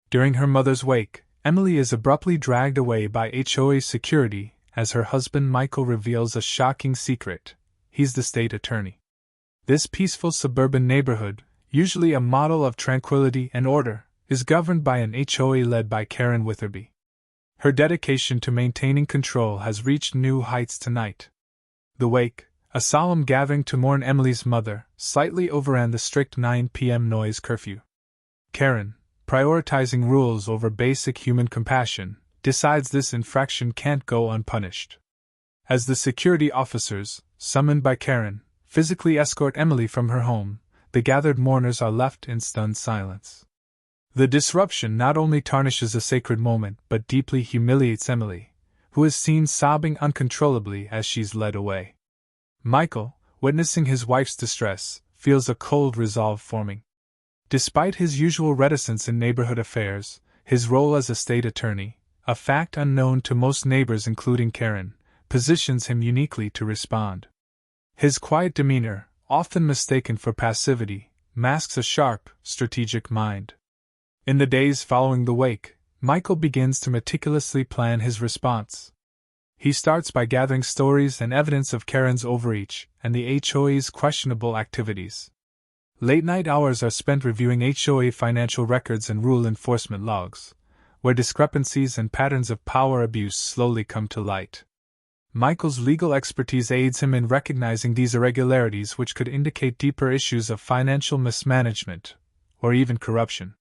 During her mother's wake, Emily is abruptly dragged away by HOA security as her husband Michael reveals a shocking secret. He's the state attorney. This peaceful suburban neighborhood, usually a model of tranquility and order, is governed by an HOA led by Karen Witherby. Her dedication to maintaining control has reached new heights tonight. The wake, a solemn gathering to mourn Emily's mother, slightly overran the strict 9 p.m. noise curfew. Karen, prioritizing rules over basic human compassion, decides this infraction can't go unpunished. As the security officers, summoned by Karen, physically escort Emily from her home, the gathered mourners are left in stunned silence. The disruption not only tarnishes a sacred moment but deeply humiliates Emily, who is seen sobbing uncontrollably as she's led away. Michael, witnessing his wife's distress, feels a cold resolve forming. Despite his usual reticence in neighborhood affairs, his role as a state attorney, a fact unknown to most neighbors including Karen, positions him uniquely to respond. His quiet demeanor, often mistaken for passivity, masks a sharp, strategic mind. In the days following the wake, Michael begins to meticulously plan his response. He starts by gathering stories and evidence of Karen's overreach and the HOA's questionable activities. Late-night hours are spent reviewing HOA financial records and rule enforcement logs, where discrepancies and patterns of power abuse slowly come to light. Michael's legal expertise aids him in recognizing these irregularities, which could indicate deeper issues of financial mismanagement or even corruption.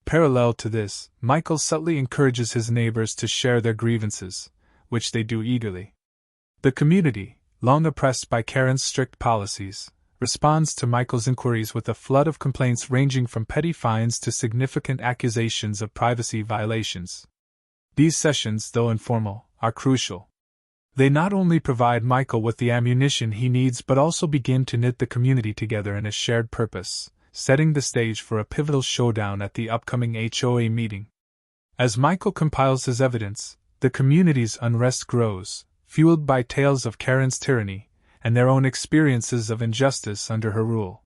Parallel to this, Michael subtly encourages his neighbors to share their grievances, which they do eagerly. The community, long oppressed by Karen's strict policies, responds to Michael's inquiries with a flood of complaints ranging from petty fines to significant accusations of privacy violations. These sessions, though informal, are crucial. They not only provide Michael with the ammunition he needs but also begin to knit the community together in a shared purpose, setting the stage for a pivotal showdown at the upcoming HOA meeting. As Michael compiles his evidence, the community's unrest grows, fueled by tales of Karen's tyranny and their own experiences of injustice under her rule.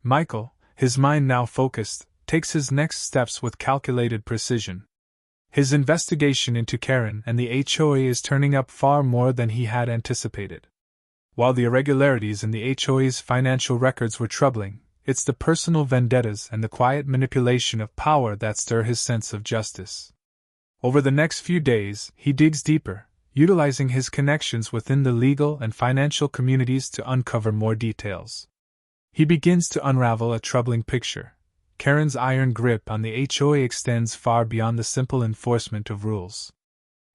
Michael, his mind now focused, takes his next steps with calculated precision. His investigation into Karen and the HOA is turning up far more than he had anticipated. While the irregularities in the HOA's financial records were troubling, it's the personal vendettas and the quiet manipulation of power that stir his sense of justice. Over the next few days, he digs deeper, utilizing his connections within the legal and financial communities to uncover more details. He begins to unravel a troubling picture. Karen's iron grip on the HOA extends far beyond the simple enforcement of rules.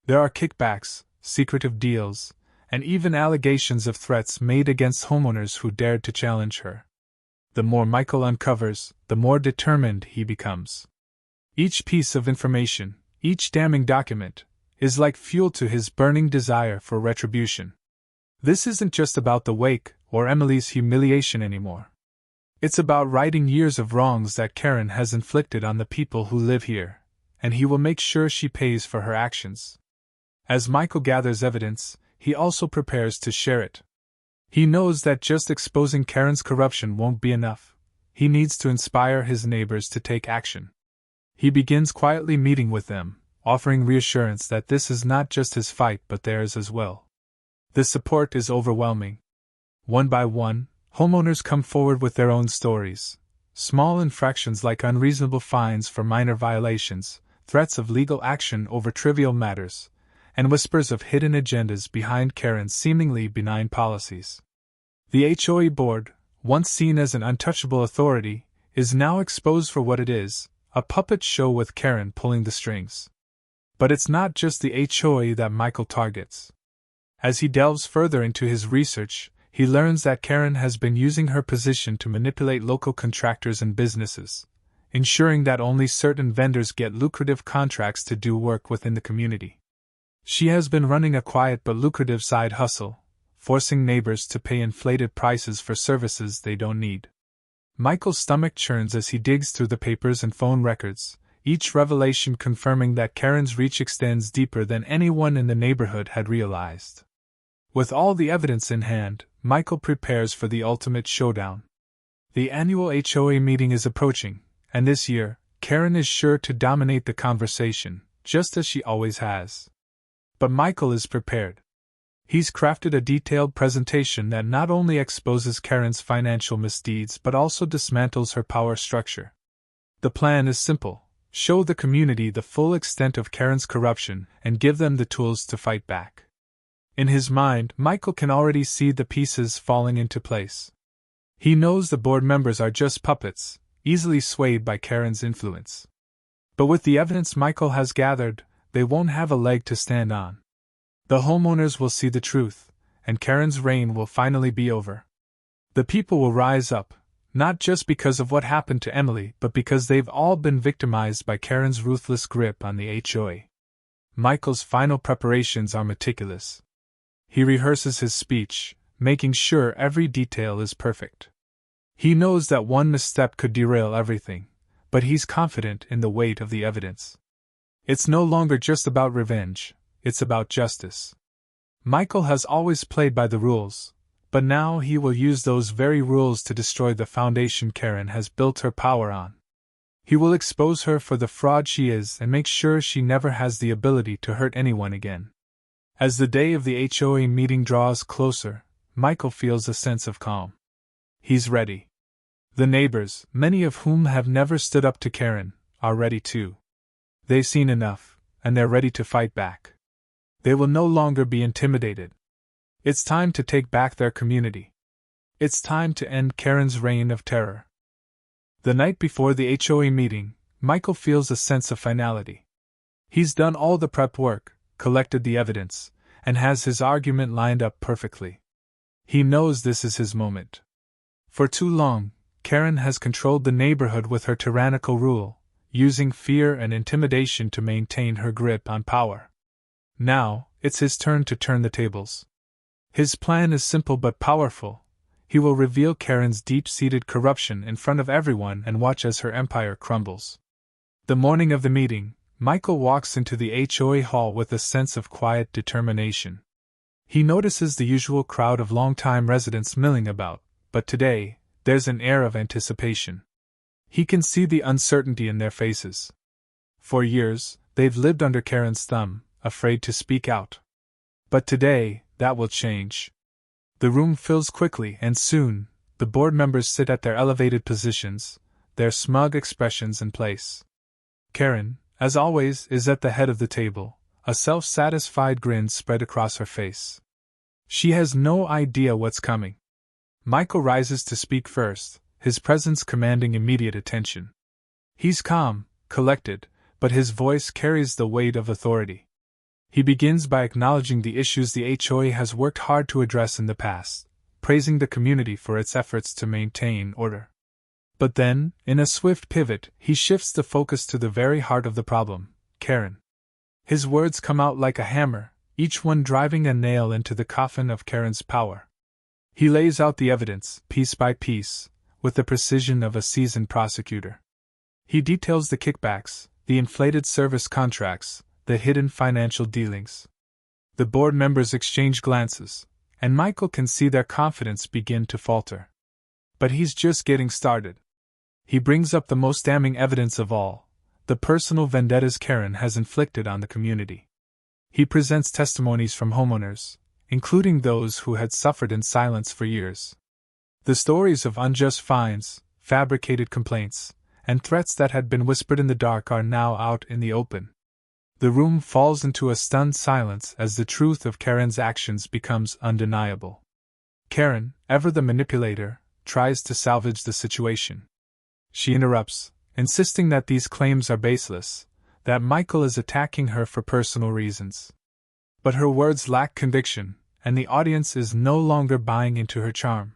There are kickbacks, secretive deals, and even allegations of threats made against homeowners who dared to challenge her. The more Michael uncovers, the more determined he becomes. Each piece of information, each damning document, is like fuel to his burning desire for retribution. This isn't just about the wake or Emily's humiliation anymore. It's about righting years of wrongs that Karen has inflicted on the people who live here, and he will make sure she pays for her actions. As Michael gathers evidence, he also prepares to share it. He knows that just exposing Karen's corruption won't be enough. He needs to inspire his neighbors to take action. He begins quietly meeting with them, offering reassurance that this is not just his fight but theirs as well. The support is overwhelming. One by one, homeowners come forward with their own stories. Small infractions like unreasonable fines for minor violations, threats of legal action over trivial matters, and whispers of hidden agendas behind Karen's seemingly benign policies. The HOA board, once seen as an untouchable authority, is now exposed for what it is, a puppet show with Karen pulling the strings. But it's not just the HOA that Michael targets. As he delves further into his research, he learns that Karen has been using her position to manipulate local contractors and businesses, ensuring that only certain vendors get lucrative contracts to do work within the community. She has been running a quiet but lucrative side hustle, forcing neighbors to pay inflated prices for services they don't need. Michael's stomach churns as he digs through the papers and phone records, each revelation confirming that Karen's reach extends deeper than anyone in the neighborhood had realized. With all the evidence in hand, Michael prepares for the ultimate showdown. The annual HOA meeting is approaching, and this year, Karen is sure to dominate the conversation, just as she always has. But Michael is prepared. He's crafted a detailed presentation that not only exposes Karen's financial misdeeds but also dismantles her power structure. The plan is simple: show the community the full extent of Karen's corruption and give them the tools to fight back. In his mind, Michael can already see the pieces falling into place. He knows the board members are just puppets, easily swayed by Karen's influence. But with the evidence Michael has gathered, they won't have a leg to stand on. The homeowners will see the truth, and Karen's reign will finally be over. The people will rise up, not just because of what happened to Emily, but because they've all been victimized by Karen's ruthless grip on the HOA. Michael's final preparations are meticulous. He rehearses his speech, making sure every detail is perfect. He knows that one misstep could derail everything, but he's confident in the weight of the evidence. It's no longer just about revenge, it's about justice. Michael has always played by the rules, but now he will use those very rules to destroy the foundation Karen has built her power on. He will expose her for the fraud she is and make sure she never has the ability to hurt anyone again. As the day of the HOA meeting draws closer, Michael feels a sense of calm. He's ready. The neighbors, many of whom have never stood up to Karen, are ready too. They've seen enough, and they're ready to fight back. They will no longer be intimidated. It's time to take back their community. It's time to end Karen's reign of terror. The night before the HOA meeting, Michael feels a sense of finality. He's done all the prep work, collected the evidence, and has his argument lined up perfectly. He knows this is his moment. For too long, Karen has controlled the neighborhood with her tyrannical rule, using fear and intimidation to maintain her grip on power. Now, it's his turn to turn the tables. His plan is simple but powerful. He will reveal Karen's deep-seated corruption in front of everyone and watch as her empire crumbles. The morning of the meeting, Michael walks into the HOA hall with a sense of quiet determination. He notices the usual crowd of longtime residents milling about, but today, there's an air of anticipation. He can see the uncertainty in their faces. For years, they've lived under Karen's thumb, afraid to speak out. But today, that will change. The room fills quickly, and soon, the board members sit at their elevated positions, their smug expressions in place. Karen, as always, is at the head of the table, a self-satisfied grin spread across her face. She has no idea what's coming. Michael rises to speak first, his presence commanding immediate attention. He's calm, collected, but his voice carries the weight of authority. He begins by acknowledging the issues the HOA has worked hard to address in the past, praising the community for its efforts to maintain order. But then, in a swift pivot, he shifts the focus to the very heart of the problem, Karen. His words come out like a hammer, each one driving a nail into the coffin of Karen's power. He lays out the evidence, piece by piece, with the precision of a seasoned prosecutor. He details the kickbacks, the inflated service contracts, the hidden financial dealings. The board members exchange glances, and Michael can see their confidence begin to falter. But he's just getting started. He brings up the most damning evidence of all, the personal vendettas Karen has inflicted on the community. He presents testimonies from homeowners, including those who had suffered in silence for years. The stories of unjust fines, fabricated complaints, and threats that had been whispered in the dark are now out in the open. The room falls into a stunned silence as the truth of Karen's actions becomes undeniable. Karen, ever the manipulator, tries to salvage the situation. She interrupts, insisting that these claims are baseless, that Michael is attacking her for personal reasons. But her words lack conviction, and the audience is no longer buying into her charm.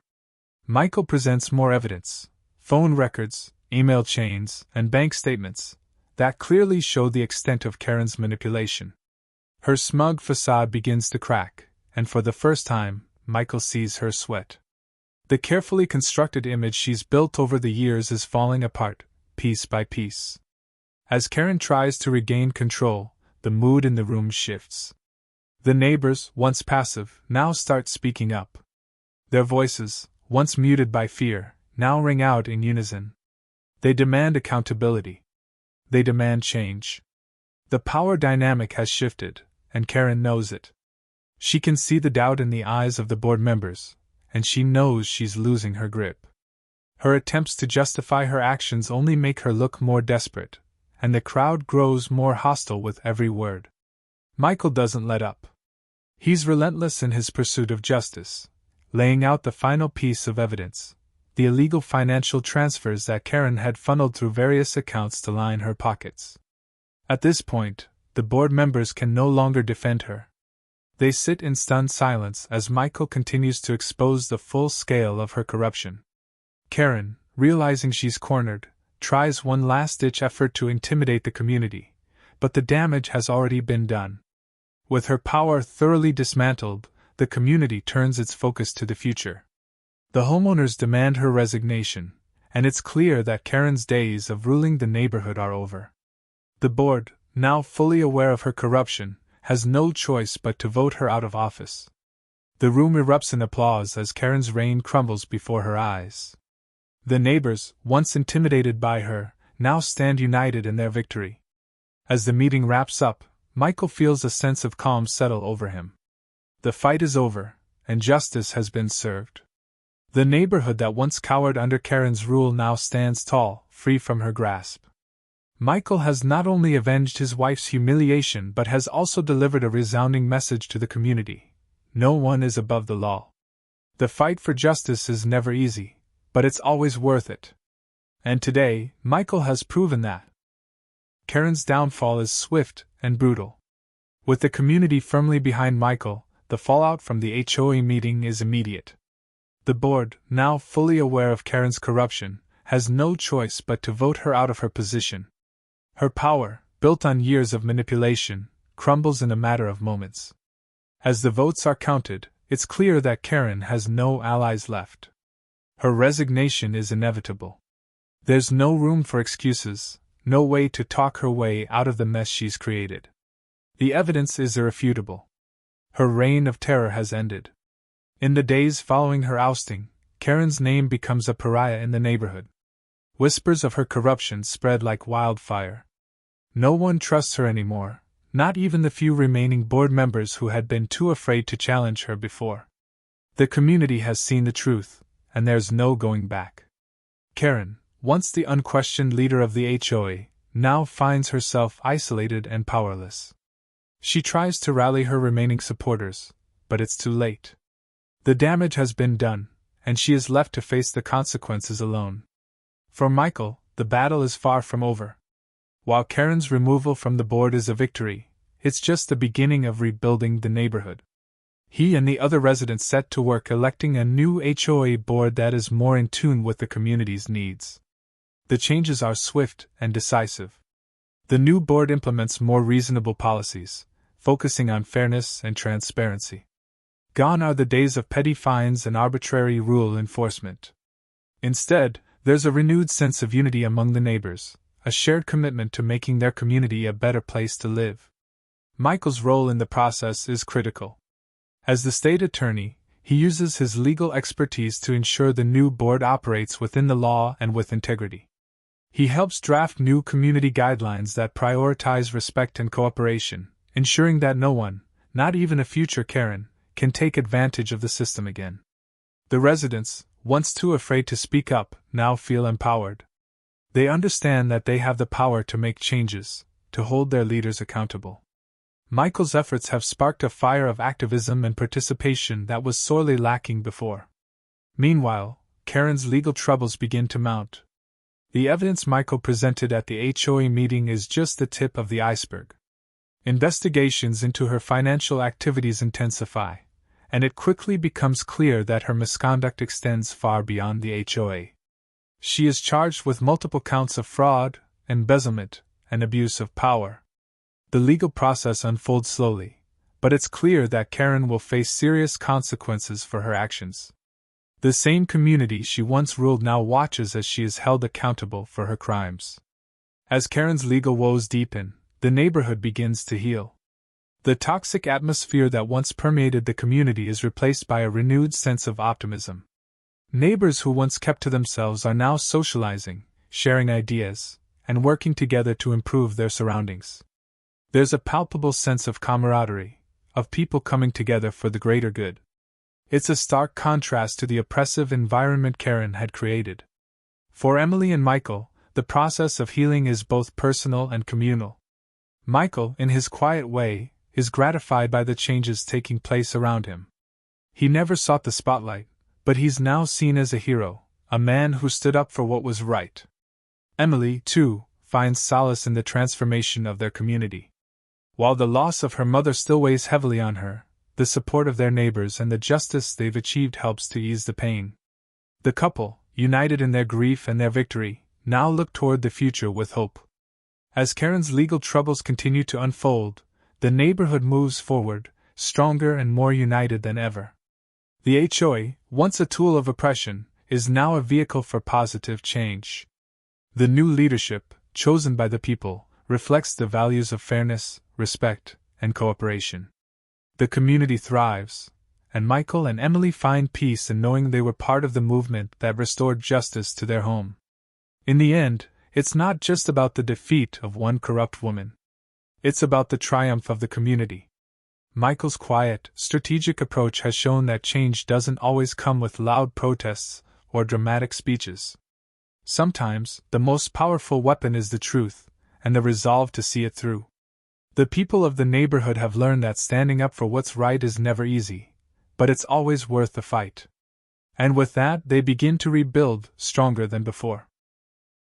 Michael presents more evidence, phone records, email chains, and bank statements, that clearly show the extent of Karen's manipulation. Her smug facade begins to crack, and for the first time, Michael sees her sweat. The carefully constructed image she's built over the years is falling apart, piece by piece. As Karen tries to regain control, the mood in the room shifts. The neighbors, once passive, now start speaking up. Their voices, once muted by fear, now ring out in unison. They demand accountability. They demand change. The power dynamic has shifted, and Karen knows it. She can see the doubt in the eyes of the board members, and she knows she's losing her grip. Her attempts to justify her actions only make her look more desperate, and the crowd grows more hostile with every word. Michael doesn't let up. He's relentless in his pursuit of justice, laying out the final piece of evidence: the illegal financial transfers that Karen had funneled through various accounts to line her pockets. At this point, the board members can no longer defend her. They sit in stunned silence as Michael continues to expose the full scale of her corruption. Karen, realizing she's cornered, tries one last-ditch effort to intimidate the community, but the damage has already been done. With her power thoroughly dismantled, the community turns its focus to the future. The homeowners demand her resignation, and it's clear that Karen's days of ruling the neighborhood are over. The board, now fully aware of her corruption, has no choice but to vote her out of office. The room erupts in applause as Karen's reign crumbles before her eyes. The neighbors, once intimidated by her, now stand united in their victory. As the meeting wraps up, Michael feels a sense of calm settle over him. The fight is over, and justice has been served. The neighborhood that once cowered under Karen's rule now stands tall, free from her grasp. Michael has not only avenged his wife's humiliation but has also delivered a resounding message to the community: no one is above the law. The fight for justice is never easy, but it's always worth it. And today, Michael has proven that. Karen's downfall is swift and brutal. With the community firmly behind Michael, the fallout from the HOA meeting is immediate. The board, now fully aware of Karen's corruption, has no choice but to vote her out of her position. Her power, built on years of manipulation, crumbles in a matter of moments. As the votes are counted, it's clear that Karen has no allies left. Her resignation is inevitable. There's no room for excuses, no way to talk her way out of the mess she's created. The evidence is irrefutable. Her reign of terror has ended. In the days following her ousting, Karen's name becomes a pariah in the neighborhood. Whispers of her corruption spread like wildfire. No one trusts her anymore, not even the few remaining board members who had been too afraid to challenge her before. The community has seen the truth, and there's no going back. Karen, once the unquestioned leader of the HOA, now finds herself isolated and powerless. She tries to rally her remaining supporters, but it's too late. The damage has been done, and she is left to face the consequences alone. For Michael, the battle is far from over. While Karen's removal from the board is a victory, it's just the beginning of rebuilding the neighborhood. He and the other residents set to work electing a new HOA board that is more in tune with the community's needs. The changes are swift and decisive. The new board implements more reasonable policies, focusing on fairness and transparency. Gone are the days of petty fines and arbitrary rule enforcement. Instead, there's a renewed sense of unity among the neighbors, a shared commitment to making their community a better place to live. Michael's role in the process is critical. As the state attorney, he uses his legal expertise to ensure the new board operates within the law and with integrity. He helps draft new community guidelines that prioritize respect and cooperation, ensuring that no one, not even a future Karen, can take advantage of the system again. The residents, once too afraid to speak up, now feel empowered. They understand that they have the power to make changes, to hold their leaders accountable. Michael's efforts have sparked a fire of activism and participation that was sorely lacking before. Meanwhile, Karen's legal troubles begin to mount. The evidence Michael presented at the HOA meeting is just the tip of the iceberg. Investigations into her financial activities intensify, and it quickly becomes clear that her misconduct extends far beyond the HOA. She is charged with multiple counts of fraud, embezzlement, and abuse of power. The legal process unfolds slowly, but it's clear that Karen will face serious consequences for her actions. The same community she once ruled now watches as she is held accountable for her crimes. As Karen's legal woes deepen, the neighborhood begins to heal. The toxic atmosphere that once permeated the community is replaced by a renewed sense of optimism. Neighbors who once kept to themselves are now socializing, sharing ideas, and working together to improve their surroundings. There's a palpable sense of camaraderie, of people coming together for the greater good. It's a stark contrast to the oppressive environment Karen had created. For Emily and Michael, the process of healing is both personal and communal. Michael, in his quiet way, is gratified by the changes taking place around him. He never sought the spotlight, but he's now seen as a hero, a man who stood up for what was right. Emily, too, finds solace in the transformation of their community. While the loss of her mother still weighs heavily on her, the support of their neighbors and the justice they've achieved helps to ease the pain. The couple, united in their grief and their victory, now look toward the future with hope. As Karen's legal troubles continue to unfold, the neighborhood moves forward, stronger and more united than ever. The HOA, once a tool of oppression, is now a vehicle for positive change. The new leadership, chosen by the people, reflects the values of fairness, respect, and cooperation. The community thrives, and Michael and Emily find peace in knowing they were part of the movement that restored justice to their home. In the end, it's not just about the defeat of one corrupt woman. It's about the triumph of the community. Michael's quiet, strategic approach has shown that change doesn't always come with loud protests or dramatic speeches. Sometimes, the most powerful weapon is the truth, and the resolve to see it through. The people of the neighborhood have learned that standing up for what's right is never easy, but it's always worth the fight. And with that, they begin to rebuild, stronger than before.